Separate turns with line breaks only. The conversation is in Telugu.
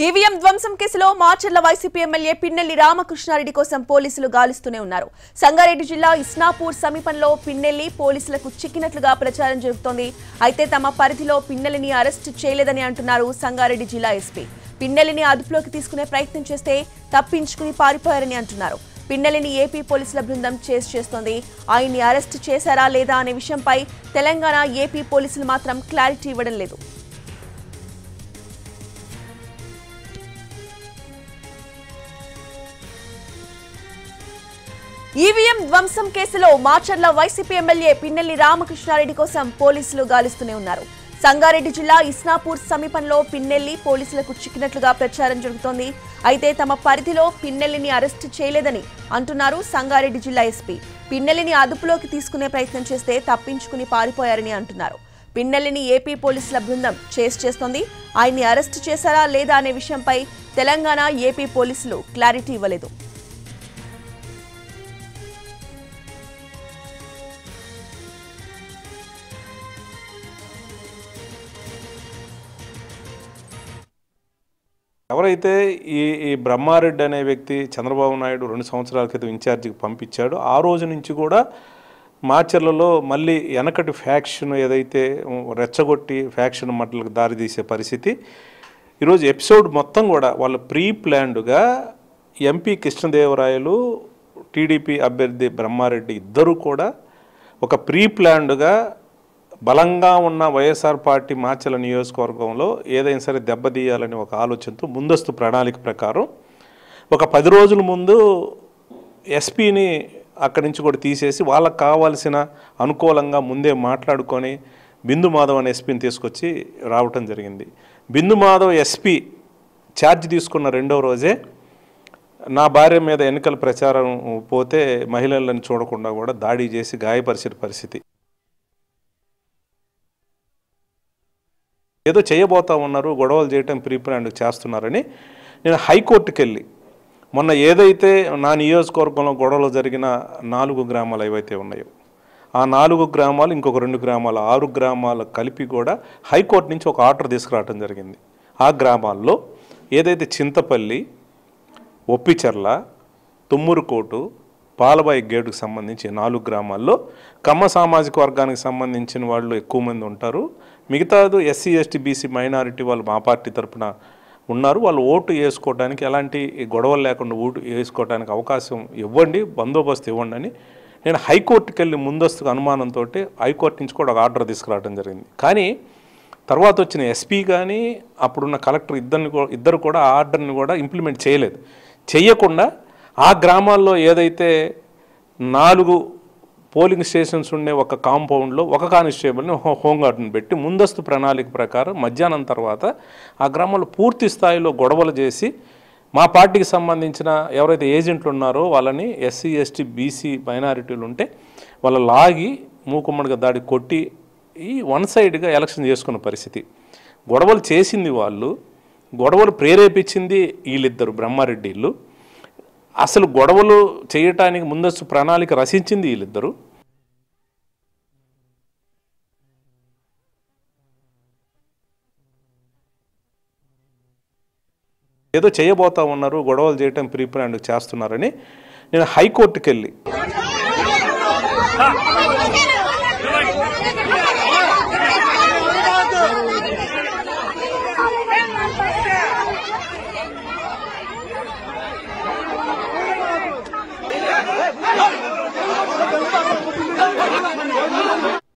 ఈవీఎం ధ్వంసం కేసులో మాచర్ల వైసీపీ ఎమ్మెల్యే పిన్నెల్లి రామకృష్ణారెడ్డి కోసం పోలీసులు గాలిస్తూనే ఉన్నారు. సంగారెడ్డి జిల్లా ఇస్నాపూర్ సమీపంలో పిన్నెల్లి పోలీసులకు చిక్కినట్లుగా ప్రచారం జరుగుతోంది. అయితే తమ పరిధిలో పిన్నెల్లిని అరెస్టు చేయలేదని అంటున్నారు సంగారెడ్డి జిల్లా ఎస్పీ. పిన్నెల్లిని అదుపులోకి తీసుకునే ప్రయత్నం చేస్తే తప్పించుకుని పారిపోయారని అంటున్నారు. పిన్నెల్లిని ఏపీ పోలీసుల బృందం చేస్తోంది. ఆయన్ని అరెస్టు చేశారా లేదా అనే విషయంపై తెలంగాణ, ఏపీ పోలీసులు మాత్రం క్లారిటీ ఇవ్వడం లేదు. ఈవీఎం ధ్వంసం కేసులో మాచర్ల వైసీపీ ఎమ్మెల్యే పిన్నెల్లి రామకృష్ణారెడ్డి కోసం పోలీసులు గాలిస్తూనే ఉన్నారు. సంగారెడ్డి జిల్లా ఇస్నాపూర్ సమీపంలో పిన్నెల్లి పోలీసులకు చిక్కినట్లుగా ప్రచారం జరుగుతోంది. అయితే తమ పరిధిలో పిన్నెల్లిని అరెస్టు చేయలేదని అంటున్నారు సంగారెడ్డి జిల్లా ఎస్పీ. పిన్నెల్లిని అదుపులోకి తీసుకునే ప్రయత్నం చేస్తే తప్పించుకుని పారిపోయారని అంటున్నారు. పిన్నెల్లిని ఏపీ పోలీసుల బృందం చేస్తోంది. ఆయన్ని అరెస్టు చేశారా లేదా అనే విషయంపై తెలంగాణ, ఏపీ పోలీసులు క్లారిటీ ఇవ్వలేదు.
ఎవరైతే ఈ బ్రహ్మారెడ్డి అనే వ్యక్తి చంద్రబాబు నాయుడు 2 సంవత్సరాల క్రితం ఇన్ఛార్జికి పంపించాడో ఆ రోజు నుంచి కూడా మాచర్లలో మళ్ళీ వెనకటి ఫ్యాక్షన్ ఏదైతే రెచ్చగొట్టి ఫ్యాక్షన్ మట్టలకు దారితీసే పరిస్థితి. ఈరోజు ఎపిసోడ్ మొత్తం కూడా వాళ్ళు ప్రీ ప్లాన్డ్గా ఎంపీ కృష్ణదేవరాయలు, టీడీపీ అభ్యర్థి బ్రహ్మారెడ్డి ఇద్దరు కూడా ఒక ప్రీ ప్లాన్డ్గా బలంగా ఉన్న వైఎస్ఆర్ పార్టీ మాచర్ల నియోజకవర్గంలో ఏదైనా సరే దెబ్బతీయాలని ఒక ఆలోచనతో ముందస్తు ప్రణాళిక ప్రకారం ఒక 10 రోజుల ముందు ఎస్పీని అక్కడి నుంచి కూడా తీసేసి వాళ్ళకు కావాల్సిన అనుకూలంగా ముందే మాట్లాడుకొని బిందు మాధవ్ అనే ఎస్పీని తీసుకొచ్చి రావటం జరిగింది. బిందు మాధవ్ ఎస్పీ ఛార్జ్ తీసుకున్న 2వ రోజే నా భార్య మీద ఎన్నికల ప్రచారం పోతే మహిళలను చూడకుండా కూడా దాడి చేసి గాయపరిచిన పరిస్థితి. ఏదో చేయబోతా ఉన్నారు, గొడవలు చేయటం ప్రీ ప్లాన్డ్ చేస్తున్నారని నేను హైకోర్టుకి వెళ్ళి మొన్న ఏదైతే నా నియోజకవర్గంలో గొడవలు జరిగిన 4 గ్రామాలు ఏవైతే ఉన్నాయో ఆ 4 గ్రామాలు, ఇంకొక 2 గ్రామాలు, 6 గ్రామాలు కలిపి కూడా హైకోర్టు నుంచి ఒక ఆర్డర్ తీసుకురావడం జరిగింది. ఆ గ్రామాల్లో ఏదైతే చింతపల్లి, ఒప్పిచెర్ల, తుమ్మూరుకోటు, పాలబాయి గేటుకు సంబంధించి 4 గ్రామాల్లో కమ్మ సామాజిక వర్గానికి సంబంధించిన వాళ్ళు ఎక్కువ మంది ఉంటారు. మిగతాదు ఎస్సీ, ఎస్టీ, బీసీ మైనారిటీ వాళ్ళు మా పార్టీ తరఫున ఉన్నారు. వాళ్ళు ఓటు వేసుకోవడానికి ఎలాంటి గొడవలు లేకుండా ఓటు వేసుకోవడానికి అవకాశం ఇవ్వండి, బందోబస్తు ఇవ్వండి అని నేను హైకోర్టుకి వెళ్ళి ముందస్తుగా అనుమానంతో హైకోర్టు నుంచి కూడా ఒక ఆర్డర్ తీసుకురావడం జరిగింది. కానీ తర్వాత వచ్చిన ఎస్పీ కానీ అప్పుడున్న కలెక్టర్ ఇద్దరు కూడా ఆ ఆర్డర్ని కూడా ఇంప్లిమెంట్ చేయకుండా ఆ గ్రామాల్లో ఏదైతే 4 పోలింగ్ స్టేషన్స్ ఉండే ఒక కాంపౌండ్లో ఒక కానిస్టేబుల్ని హోంగార్డుని పెట్టి ముందస్తు ప్రణాళిక ప్రకారం మధ్యాహ్నం తర్వాత ఆ గ్రామంలో పూర్తి స్థాయిలో గొడవలు చేసి మా పార్టీకి సంబంధించిన ఎవరైతే ఏజెంట్లు ఉన్నారో వాళ్ళని ఎస్సీ, ఎస్టీ, బీసీ మైనారిటీలు ఉంటే వాళ్ళ లాగి మూకుమ్మడిగా దాడి కొట్టి ఈ వన్ సైడ్గా ఎలక్షన్ చేసుకున్న పరిస్థితి. గొడవలు చేసింది వాళ్ళు, గొడవలు ప్రేరేపించింది వీళ్ళిద్దరు బ్రహ్మారెడ్డి ఇల్లు, అసలు గొడవలు చేయటానికి ముందస్తు ప్రణాళిక రచించింది వీళ్ళిద్దరు. ఏదో చేయబోతా ఉన్నారు, గొడవలు చేయటం ప్రీ ప్లాన్డ్ చేస్తున్నారని నేను హైకోర్టుకి వెళ్ళి